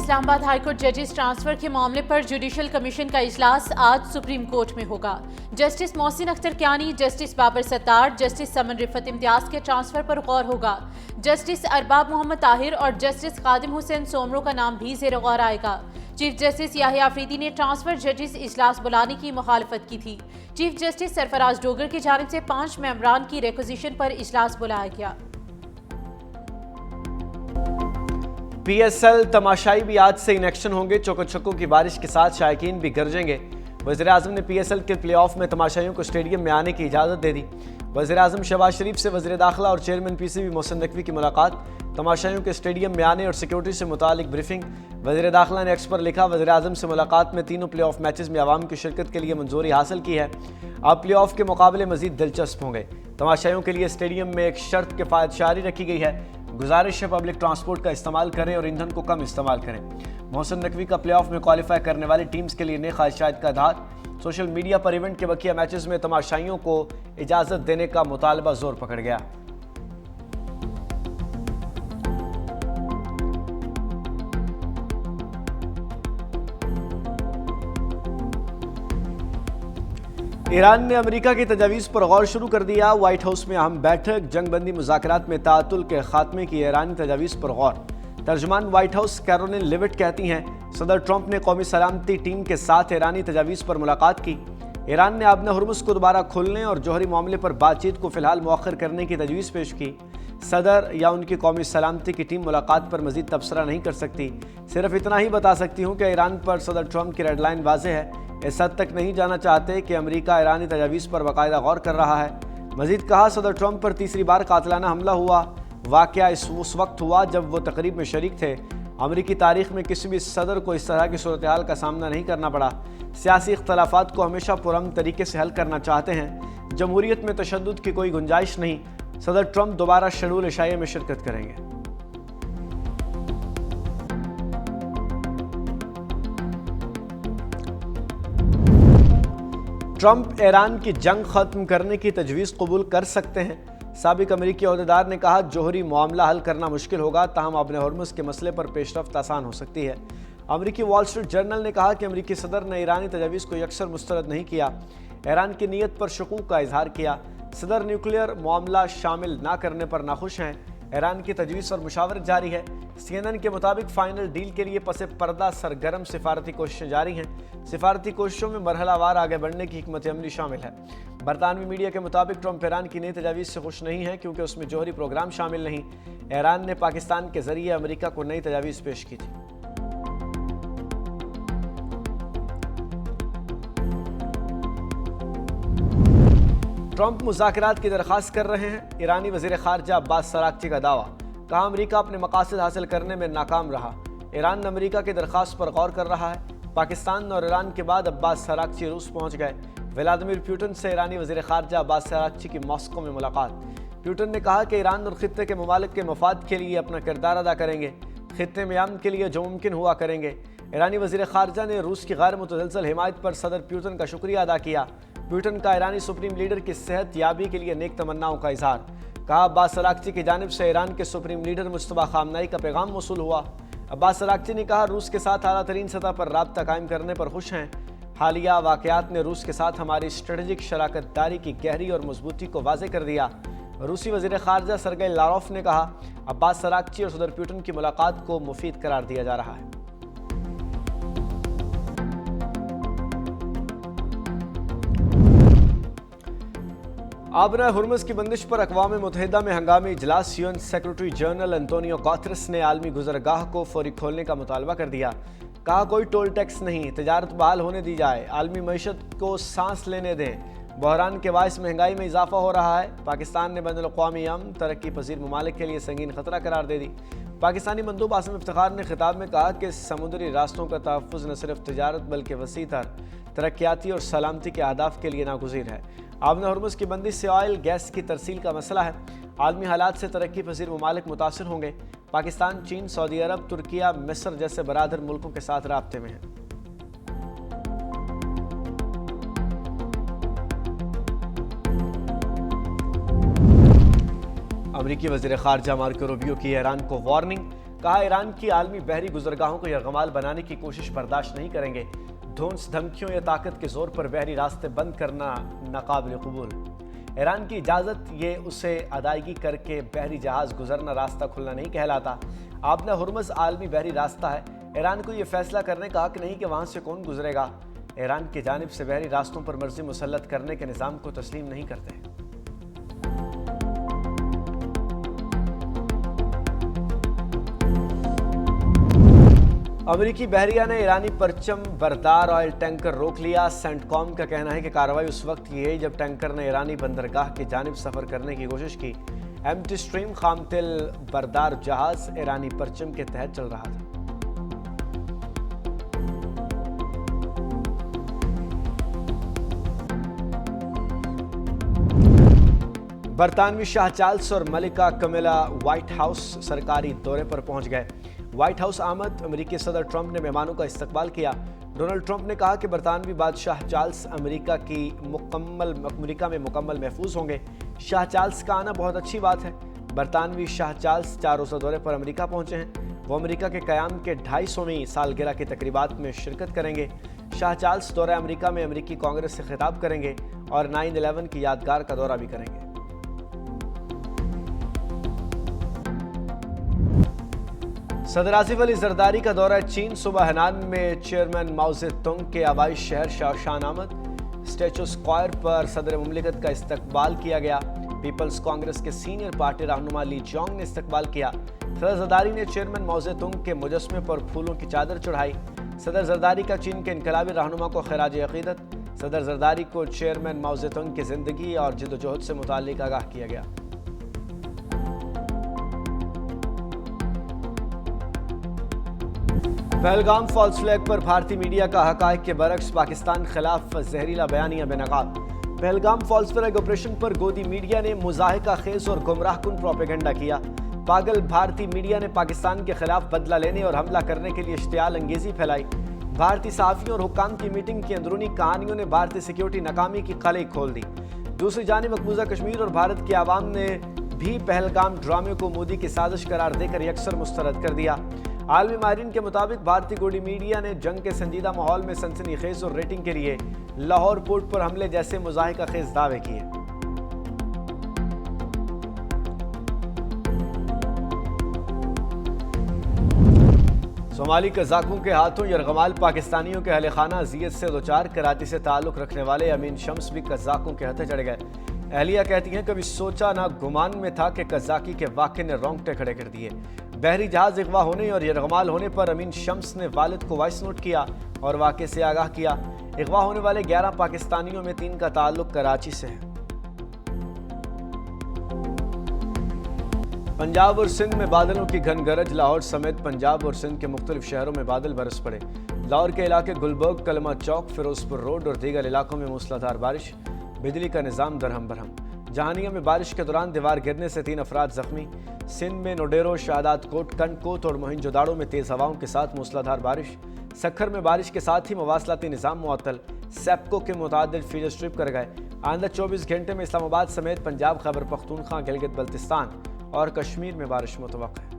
اسلام آباد high court ججز transfer کے معاملے پر جوڈیشل کمیشن کا اجلاس آج سپریم کورٹ میں ہوگا۔ جسٹس محسن اختر کیانی، جسٹس بابر ستار، جسٹس سمن رفت امتیاز کے ٹرانسفر پر غور ہوگا۔ جسٹس ارباب محمد طاہر اور جسٹس خادم حسین سومرو کا نام بھی زیر غور آئے گا۔ چیف جسٹس یحییٰ آفریدی نے ٹرانسفر ججز اجلاس بلانے کی مخالفت کی تھی۔ چیف جسٹس سرفراز ڈوگر کی جانب سے 5 ممبران کی ریکوزیشن پر اجلاس بلایا گیا۔ پی ایس ایل تماشائی بھی آج سے ان ایکشن ہوں گے۔ چوکو چھکوں کی بارش کے ساتھ شائقین بھی گرجیں گے۔ وزیراعظم نے پی ایس ایل کے پلے آف میں تماشائیوں کو اسٹیڈیم میں آنے کی اجازت دے دی۔ وزیراعظم شہباز شریف سے وزیر داخلہ اور chairman P C B Mohsin Naqvi کی ملاقات، تماشائیوں کے اسٹیڈیم میں آنے اور سیکیورٹی سے متعلق بریفنگ۔ وزیر داخلہ نے ایکس پر لکھا، وزیراعظم سے ملاقات میں تینوں پلے آف میچز میں عوام کی شرکت کے لیے منظوری حاصل کی ہے۔ اب پلے آف کے مقابلے مزید دلچسپ ہوں گے۔ تماشائیوں کے لیے اسٹیڈیم میں ایک شرط کفایت شعاری رکھی گئی ہے، گزارش ہے پبلک ٹرانسپورٹ کا استعمال کریں اور ایندھن کو کم استعمال کریں۔ محسن نقوی کا پلے آف میں کوالیفائی کرنے والی ٹیمز کے لیے نئی خواہشات کا اظہار۔ سوشل میڈیا پر ایونٹ کے بقیہ میچز میں تماشائیوں کو اجازت دینے کا مطالبہ زور پکڑ گیا۔ ایران نے امریکہ کی تجاویز پر غور شروع کر دیا۔ وائٹ ہاؤس میں اہم بیٹھک، جنگ بندی مذاکرات میں تعطل کے خاتمے کی ایرانی تجاویز پر غور۔ ترجمان وائٹ ہاؤس کیرولین لیوٹ کہتی ہیں، صدر ٹرمپ نے قومی سلامتی ٹیم کے ساتھ ایرانی تجاویز پر ملاقات کی۔ ایران نے آبِ ہرمز کو دوبارہ کھولنے اور جوہری معاملے پر بات چیت کو فی الحال مؤخر کرنے کی تجویز پیش کی۔ صدر یا ان کی قومی سلامتی کی ٹیم ملاقات پر مزید تبصرہ نہیں کر سکتی۔ صرف اتنا ہی بتا سکتی ہوں کہ ایران پر صدر ٹرمپ کی ریڈ لائن واضح ہے، اس حد تک نہیں جانا چاہتے کہ امریکہ ایرانی تجاویز پر باقاعدہ غور کر رہا ہے۔ مزید کہا، صدر ٹرمپ پر تیسری بار قاتلانہ حملہ ہوا۔ واقعہ اس وقت ہوا جب وہ تقریب میں شریک تھے۔ امریکی تاریخ میں کسی بھی صدر کو اس طرح کی صورتحال کا سامنا نہیں کرنا پڑا۔ سیاسی اختلافات کو ہمیشہ پرامن طریقے سے حل کرنا چاہتے ہیں۔ جمہوریت میں تشدد کی کوئی گنجائش نہیں۔ صدر ٹرمپ دوبارہ شیڈول عشائیہ میں شرکت کریں گے۔ ٹرمپ ایران کی جنگ ختم کرنے کی تجویز قبول کر سکتے ہیں۔ سابق امریکی عہدیدار نے کہا، جوہری معاملہ حل کرنا مشکل ہوگا، تاہم آبِ ہرمز کے مسئلے پر پیش رفت آسان ہو سکتی ہے۔ امریکی وال اسٹریٹ جرنل نے کہا کہ امریکی صدر نے ایرانی تجاویز کو یکسر مسترد نہیں کیا، ایران کی نیت پر شکوک کا اظہار کیا۔ صدر نیوکلیئر معاملہ شامل نہ کرنے پر ناخوش ہیں۔ ایران کی تجویز اور مشاورت جاری ہے۔ سی این این کے مطابق فائنل ڈیل کے لیے پس پردہ سرگرم سفارتی کوششیں جاری ہیں۔ سفارتی کوششوں میں مرحلہ وار آگے بڑھنے کی حکمت عملی شامل ہے۔ برطانوی میڈیا کے مطابق ٹرمپ ایران کی نئی تجاویز سے خوش نہیں ہیں کیونکہ اس میں جوہری پروگرام شامل نہیں۔ ایران نے پاکستان کے ذریعے امریکہ کو نئی تجاویز پیش کی تھی۔ ٹرمپ مذاکرات کی درخواست کر رہے ہیں۔ ایرانی وزیر خارجہ عباس سراغچی کا دعویٰ، کہا امریکہ اپنے مقاصد حاصل کرنے میں ناکام رہا۔ ایران امریکہ کی درخواست پر غور کر رہا ہے۔ پاکستان اور ایران کے بعد عباس سراغچی روس پہنچ گئے۔ ولادیمیر پوٹن سے ایرانی وزیر خارجہ عباس سراغچی کی ماسکو میں ملاقات۔ پوٹن نے کہا کہ ایران اور خطے کے ممالک کے مفاد کے لیے اپنا کردار ادا کریں گے، خطے میں امن کے لیے جو ممکن ہوا کریں گے۔ ایرانی وزیر خارجہ نے روس کی غیر متزلزل حمایت پر صدر پوٹن کا شکریہ ادا کیا۔ پوٹن کا ایرانی سپریم لیڈر کی صحت یابی کے لیے نیک تمناؤں کا اظہار۔ کہا، عباس سراغچی کی جانب سے ایران کے سپریم لیڈر مجتبیٰ خامنہئی کا پیغام موصول ہوا۔ عباس سراغچی نے کہا، روس کے ساتھ اعلیٰ ترین سطح پر رابطہ قائم کرنے پر خوش ہیں۔ حالیہ واقعات نے روس کے ساتھ ہماری اسٹریٹجک شراکت داری کی گہری اور مضبوطی کو واضح کر دیا۔ روسی وزیر خارجہ سرگئی لاروف نے کہا، عباس سراغچی اور صدر پوٹن کی ملاقات کو مفید قرار دیا جا رہا ہے۔ آبِ ہرمز کی بندش پر اقوام متحدہ میں ہنگامی اجلاس۔ U N secretary general Antonio Guterres نے عالمی گزرگاہ کو فوری کھولنے کا مطالبہ کر دیا۔ کہا، کوئی ٹول ٹیکس نہیں، تجارت بحال ہونے دی جائے، عالمی معیشت کو سانس لینے دیں۔ بحران کے باعث مہنگائی میں اضافہ ہو رہا ہے۔ پاکستان نے بین الاقوامی امن ترقی پذیر ممالک کے لیے سنگین خطرہ قرار دے دی۔ پاکستانی مندوب عاصم افتخار نے خطاب میں کہا کہ سمندری راستوں کا تحفظ نہ صرف تجارت بلکہ وسیع تر ترقیاتی اور سلامتی کے اہداف کے لیے ناگزیر ہے۔ آبِ ہرمز کی بندش سے آئل گیس کی ترسیل کا مسئلہ ہے۔ عالمی حالات سے ترقی پذیر ممالک متاثر ہوں گے۔ پاکستان، چین، سعودی عرب، ترکیہ، مصر جیسے برادر ملکوں کے ساتھ رابطے میں ہیں۔ امریکی وزیر خارجہ مارکو روبیو کی ایران کو وارننگ، کہا ایران کی عالمی بحری گزرگاہوں کو یرغمال بنانے کی کوشش برداشت نہیں کریں گے، دھونس دھمکیوں یا طاقت کے زور پر بحری راستے بند کرنا ناقابل قبول۔ ایران کی اجازت یہ اسے ادائیگی کر کے بحری جہاز گزرنا راستہ کھلنا نہیں کہلاتا۔ آبنہ ہرمز عالمی بحری راستہ ہے، ایران کو یہ فیصلہ کرنے کا حق نہیں کہ وہاں سے کون گزرے گا۔ ایران کی جانب سے بحری راستوں پر مرزی مسلط کرنے کے نظام کو تسلیم نہیں کرتے۔ امریکی بحریہ نے ایرانی پرچم بردار آئل ٹینکر روک لیا۔ سینٹ کام کا کہنا ہے کہ کارروائی اس وقت کی ہے جب ٹینکر نے ایرانی بندرگاہ کی جانب سفر کرنے کی کوشش کی۔ ایمٹی سٹریم خام تیل بردار جہاز ایرانی پرچم کے تحت چل رہا تھا۔ برطانوی شاہ چارلس اور ملکہ کمیلا وائٹ ہاؤس سرکاری دورے پر پہنچ گئے۔ وائٹ ہاؤس آمد امریکی صدر ٹرمپ نے مہمانوں کا استقبال کیا۔ ڈونلڈ ٹرمپ نے کہا کہ برطانوی بادشاہ چارلس امریکہ میں مکمل محفوظ ہوں گے۔ شاہ چارلس کا آنا بہت اچھی بات ہے۔ برطانوی شاہ چارلس 4 روزہ دورے پر امریکہ پہنچے ہیں۔ وہ امریکہ کے قیام کے 250ویں سالگرہ کی تقریبات میں شرکت کریں گے۔ شاہ چارلس دورہ امریکہ میں امریکی کانگریس سے خطاب کریں گے اور 9/11 کی یادگار کا دورہ بھی کریں گے۔ صدر آصف علی زرداری کا دورہ چین، صبح ہینان میں چیئرمین ماؤ زے تونگ کے آبائی شہر شاوشان آمد۔ اسٹیچو اسکوائر پر صدر مملکت کا استقبال کیا گیا۔ پیپلز کانگریس کے سینئر پارٹی رہنما لی جونگ نے استقبال کیا۔ صدر زرداری نے چیئرمین ماؤ زے تونگ کے مجسمے پر پھولوں کی چادر چڑھائی۔ صدر زرداری کا چین کے انقلابی رہنما کو خراج عقیدت۔ صدر زرداری کو چیئرمین ماؤ زے تونگ کی زندگی اور جدوجہد سے متعلق آگاہ کیا گیا۔ پہلگام فالس فلیگ پر بھارتی میڈیا کا حقائق کے برعکس پاکستان خلاف زہریلا بیانیہ بے نقاب۔ پہلگام فالس فلیگ آپریشن پر گودی میڈیا نے مضحکہ خیز اور گمراہ کن پروپیگنڈا کیا۔ پاگل بھارتی میڈیا نے پاکستان کے خلاف بدلہ لینے اور حملہ کرنے کے لیے اشتعال انگیزی پھیلائی۔ بھارتی صحافیوں اور حکام کی میٹنگ کی اندرونی کہانیوں نے بھارتی سیکیورٹی ناکامی کی قلعیں کھول دی۔ دوسری جانب مقبوضہ کشمیر اور بھارت کے عوام نے بھی پہلگام ڈرامے کو مودی کی سازش قرار دے کر یکسر مسترد کر دیا۔ عالمی ماہرین کے مطابق بھارتی گوڈی میڈیا نے جنگ کے سنجیدہ ماحول میں سنسنی خیز اور ریٹنگ کے لیے لاہور پورٹ پر حملے جیسے مضحکہ خیز دعوے کیے۔ صومالی قزاقوں کے ہاتھوں یرغمال پاکستانیوں کے اہل خانہ اذیت سے دوچار۔ کراچی سے تعلق رکھنے والے امین شمس بھی قزاقوں کے ہتھے چڑھ گئے۔ اہلیہ کہتی ہیں کبھی سوچا نہ گمان میں تھا کہ قزاقی کے واقعے نے رونگٹے کھڑے کر دیے۔ بحری جہاز اغوا ہونے اور یرغمال ہونے پر امین شمس نے والد کو وائس نوٹ کیا اور واقعے سے آگاہ کیا۔ اغوا ہونے والے 11 پاکستانیوں میں 3 کا تعلق کراچی سے ہے۔ پنجاب اور سندھ میں بادلوں کی گھن گرج۔ لاہور سمیت پنجاب اور سندھ کے مختلف شہروں میں بادل برس پڑے۔ لاہور کے علاقے گلبرگ، کلمہ چوک، فیروز پور روڈ اور دیگر علاقوں میں موسلادھار بارش۔ بجلی کا نظام درہم برہم۔ جہانیہ میں بارش کے دوران دیوار گرنے سے 3 افراد زخمی۔ سندھ میں نوڈیرو، شہادات کوٹ، کنڈ کوت اور موہنجو داڑو میں تیز ہواؤں کے ساتھ موسلادھار بارش۔ سکھر میں بارش کے ساتھ ہی مواصلاتی نظام معطل۔ سیپکو کے متعدد فیڈر سٹرپ کر گئے۔ آئندہ 24 گھنٹے میں اسلام آباد سمیت پنجاب، خیبر پختونخوا، گلگت بلتستان اور کشمیر میں بارش متوقع ہے۔